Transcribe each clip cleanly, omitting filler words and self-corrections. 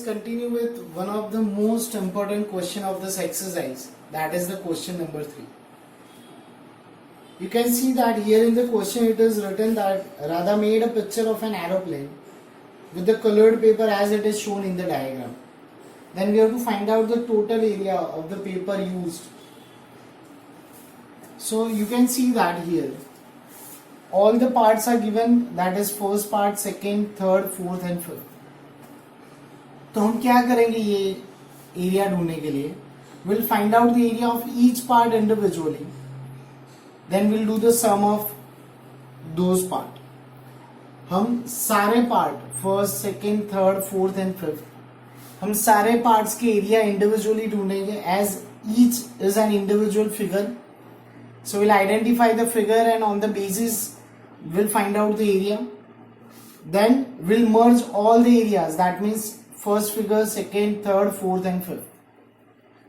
continue with one of the most important question of this exercise, that is the question number 3. You can see that here in the question it is written that Radha made a picture of an aeroplane with the colored paper as it is shown in the diagram. Then we have to find out the total area of the paper used. So you can see that here all the parts are given, that is first part, second, third, fourth and fifth. तो हम क्या करेंगे ये area ढूंढने के लिए? We'll find out the area of each part individually. Then we'll do the sum of those part. हम सारे part first, second, third, fourth and fifth, हम सारे पार्ट्स के एरिया इंडिविजुअली ढूंढेंगे as each is an individual figure. So we'll identify the figure and on the basis we'll find out the area. Then we'll merge all the areas, that means first figure, second, third, fourth and fifth.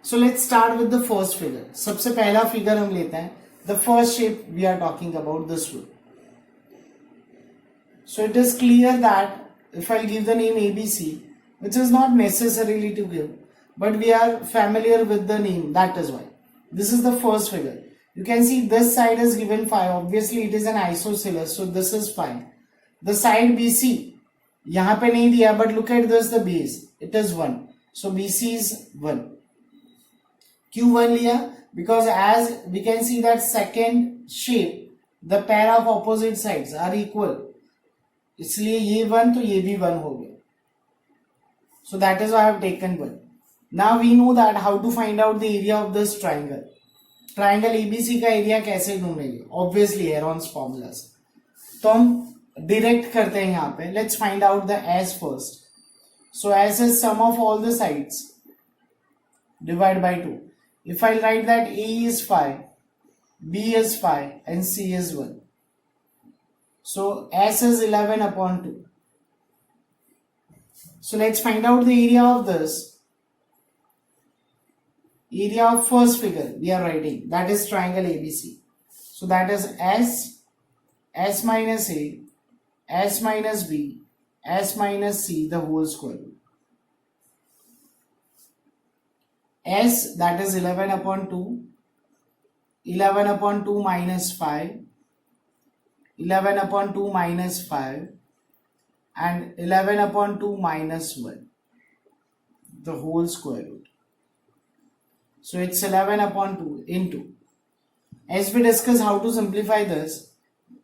So let's start with the first figure. सबसे पहला figure हम लेते हैं. The first shape we are talking about, this one. So it is clear that if I'll give the name ABC, which is not necessarily to give, but we are familiar with the name, that is why. This is the first figure. You can see this side is given 5. Obviously it is an isosceles, so this is 5. The side BC, यहाँ पे नहीं दिया, but look at this, the base, it is 1. So BC is 1. क्यों 1 लिया? Because as we can see that second shape, the pair of opposite sides are equal. इसलिए ये 1 तो ये भी 1 हो गया. So that is why I have taken 1. Now we know that how to find out the area of this triangle. Triangle ABC का area कैसे ढूंढेंगे? ऑब्वियसली हेरॉन्स फॉर्मूला से. तो हम डायरेक्ट करते हैं यहाँ पे. Let's find out the S first. So S is sum of all the sides divide by 2. If I write that A is 5, B is 5 and C is 1. So S is 11 upon 2. So let's find out the area of this. Area of first figure we are writing, that is triangle ABC. So that is S minus A, S minus B, S minus C the whole square. S, that is 11 upon 2, 11 upon 2 minus 5, 11 upon 2 minus 5 and 11 upon 2 minus 1, the whole square root. So it's 11 upon 2 into. As we discuss how to simplify this,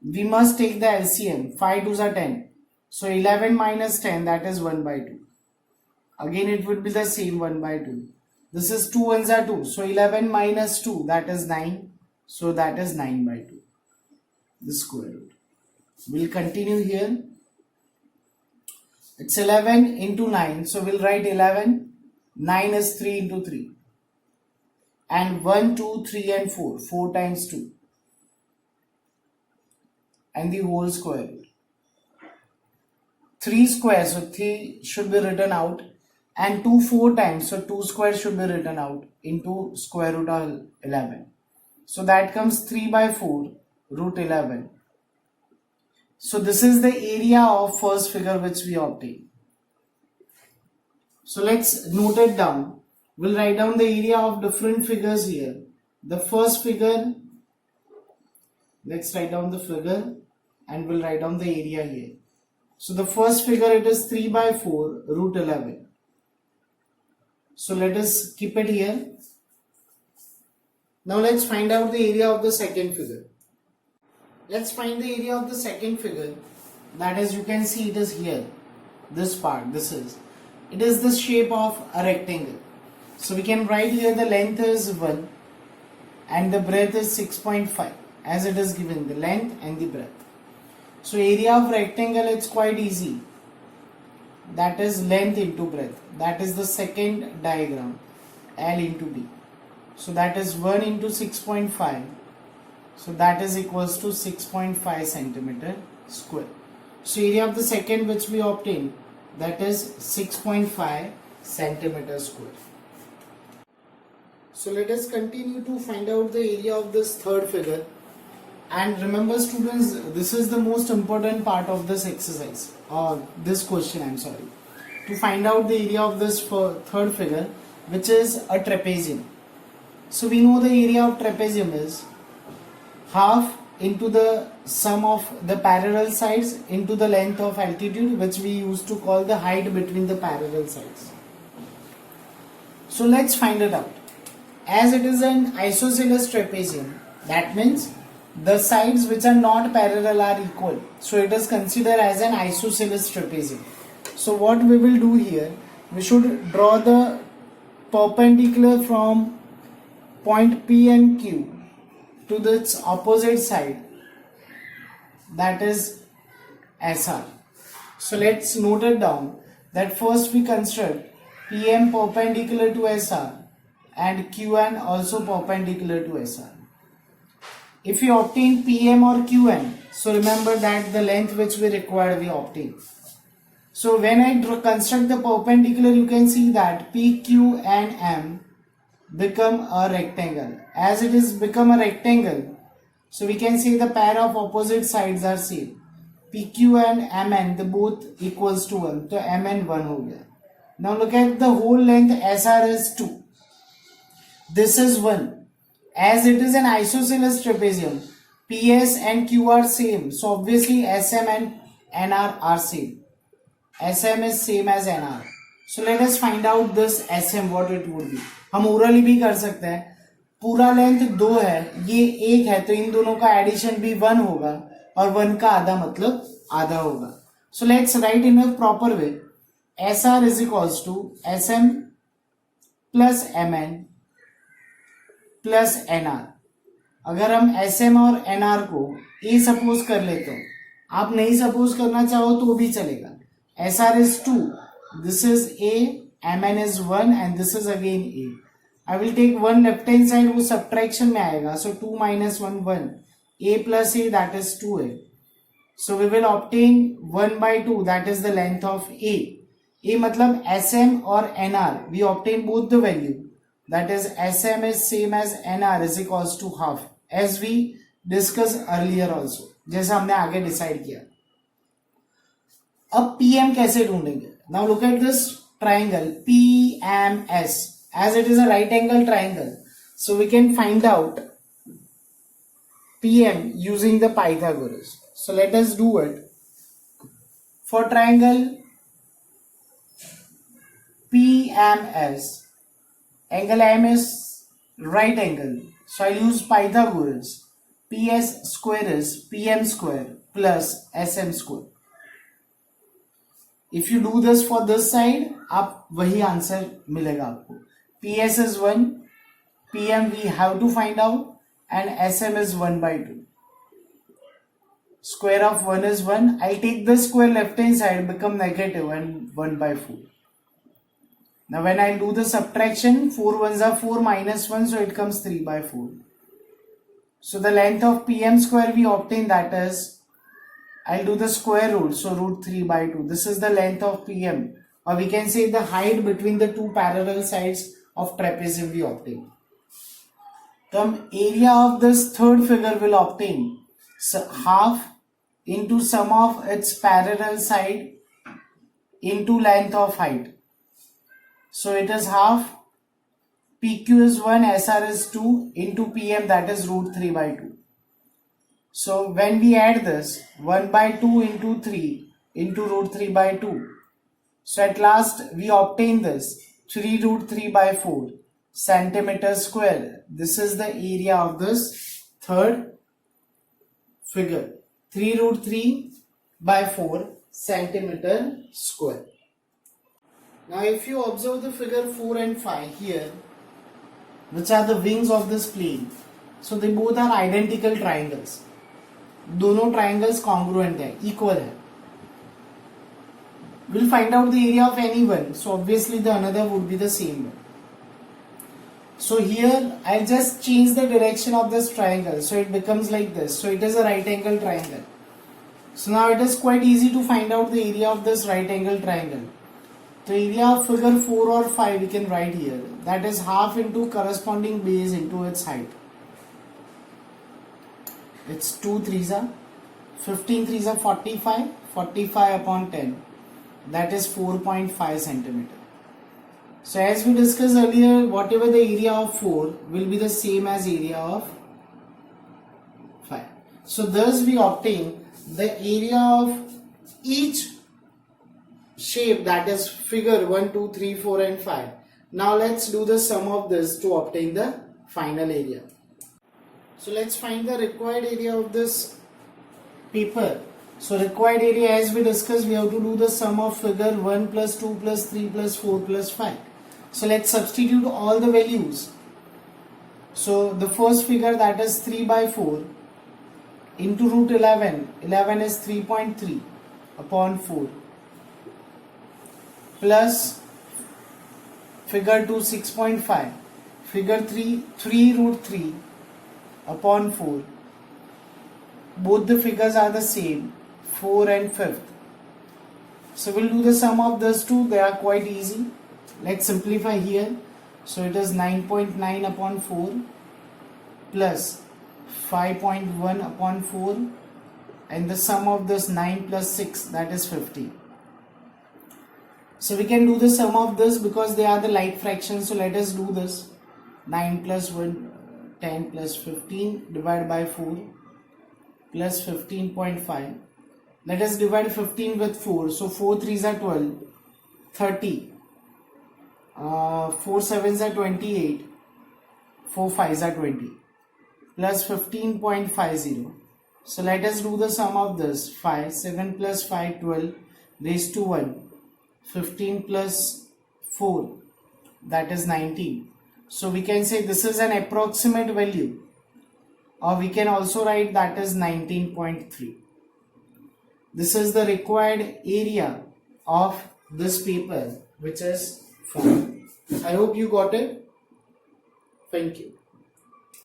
we must take the LCM. 5 2s are 10. So 11 minus 10, that is 1 by 2. Again it would be the same 1 by 2. This is 2 ones are 2. So 11 minus 2, that is 9. So that is 9 by 2. The square root. We'll continue here. It's 11 into 9. So we'll write 11. 9 is 3 into 3. And 1, 2, 3 and 4. 4 times 2. And the whole square root. 3 squares, so 3 should be written out. And 2 4 times, so 2 squares should be written out into square root of 11. So that comes 3 by 4 root 11. So this is the area of first figure which we obtained. So let's note it down. We'll write down the area of different figures here. The first figure, let's write down the figure and we'll write down the area here. So the first figure, it is 3 by 4 root 11. So let us keep it here. Now let's find out the area of the second figure. Let's find the area of the second figure. That is, you can see it is here. This part, it is the shape of a rectangle. So we can write here the length is 1 and the breadth is 6.5 as it is given, the length and the breadth. So area of rectangle, it's quite easy. That is length into breadth. That is the second diagram, L into D. So that is 1 into 6.5. So that is equals to 6.5 centimeter square. So area of the second which we obtained, that is 6.5 centimeter square. So let us continue to find out the area of this third figure. And remember students, this is the most important part of this exercise, or this question, I'm sorry. to find out the area of this third figure, which is a trapezium. So we know the area of trapezium is half into the sum of the parallel sides into the length of altitude, which we used to call the height between the parallel sides. So let's find it out. As it is an isosceles trapezium, that means the sides which are not parallel are equal. So it is considered as an isosceles trapezium. So what we will do here, we should draw the perpendicular from point P and Q to its opposite side, that is SR. So let's note it down that first we construct PM perpendicular to SR and QN also perpendicular to SR. If we obtain PM or QN, so remember that the length which we require we obtain. So when I construct the perpendicular, you can see that PQ and M become a rectangle. As it is become a rectangle, so we can say the pair of opposite sides are same. PQ and MN, the both equals to 1. So MN 1 हो गया. Now look at the whole length SR is 2. This is 1. As it is an isosceles trapezium, PS and Q are same. So obviously SM and NR are same. SM is same as NR. So let us find out this SM what it would be. हम orally भी कर सकते हैं. पूरा length 2 है, ये 1 है, तो इन दोनों का एडिशन भी 1 होगा और 1 का आधा मतलब आधा होगा. So let's write in a proper way. SR is equals to SM plus MN plus NR. अगर हम SM और NR को A सपोज कर लेते हो, आप नहीं सपोज करना चाहो तो भी चलेगा. SR is 2, this is A, MN is 1 and this is again A. I will take one left hand side, वो subtraction में आएगा. So 2 minus 1 1. A plus A, that is 2A. So we will obtain 1 by 2, that is the length of A. A मतलब SM और NR, we obtain both the value. That is SM is same as NR is equals to half, as we discussed earlier also, जैसा हमने आगे decide किया. अब PM कैसे ढूंढेंगे? Now look at this triangle PMS. As it is a right angle triangle, so we can find out PM using the Pythagoras. So let us do it. For triangle PMS, angle M is right angle, so I'll use Pythagoras. PS square is PM square plus SM square. If you do this for this side, आप वही answer मिलेगा आपको. PS is 1, PM we have to find out, and SM is 1 by 2. Square of 1 is 1. I'll take the square left hand side, become negative and 1 by 4. Now when I do the subtraction, 4 ones are 4 minus 1, so it comes 3 by 4. So the length of PM square we obtain, that is, I'll do the square root, so root 3 by 2. This is the length of PM, or we can say the height between the two parallel sides of trapezium we obtain. The area of this third figure will obtain half into sum of its parallel side into length of height. So it is half. PQ is 1, SR is 2 into PM, that is root 3 by 2. So when we add this, 1 by 2 into 3 into root 3 by 2. So at last we obtain this 3 root 3 by 4 centimeter square. This is the area of this third figure. 3 root 3 by 4 centimeter square. Now if you observe the figure 4 and 5 here, which are the wings of this plane, so they both are identical triangles. दोनों triangles congruent है, equal है. We'll find out the area of any one, so obviously the another would be the same one. So here I'll just change the direction of this triangle, so it becomes like this. So it is a right angle triangle. So now it is quite easy to find out the area of this right angle triangle. The area of figure 4 or 5 we can write here, that is half into corresponding base into its height. It's 2 3s are 15 3s are 45, 45 upon 10. that is 4.5 centimeter. So as we discussed earlier, whatever the area of 4 will be the same as area of 5. So thus we obtain the area of each shape, that is figure 1, 2, 3, 4 and 5. Now let's do the sum of this to obtain the final area. So let's find the required area of this paper. So required area, as we discussed, we have to do the sum of figure 1 plus 2 plus 3 plus 4 plus 5. So let's substitute all the values. So the first figure, that is 3 by 4 into root 11. 11 is 3.3 upon 4 plus figure 2 6.5. Figure 3 root 3 upon 4. Both the figures are the same, 4 and 5th. So we'll do the sum of those two. They are quite easy. Let's simplify here. So it is 9.9 upon 4 plus 5.1 upon 4, and the sum of this 9 plus 6, that is 50. So we can do the sum of this because they are the like fractions. So let us do this. 9 plus 1, 10 plus 15 divided by 4 plus 15.5. Let us divide 15 with 4. So 4 3s are 12, 30. 4 7s are 28, 4 5s are 20, plus 15.50. So let us do the sum of this. 5, 7 plus 5, 12 raised to 1, 15 plus 4, that is 19. So we can say this is an approximate value, or we can also write that is 19.3. This is the required area of this paper, which is 5. I hope you got it. Thank you.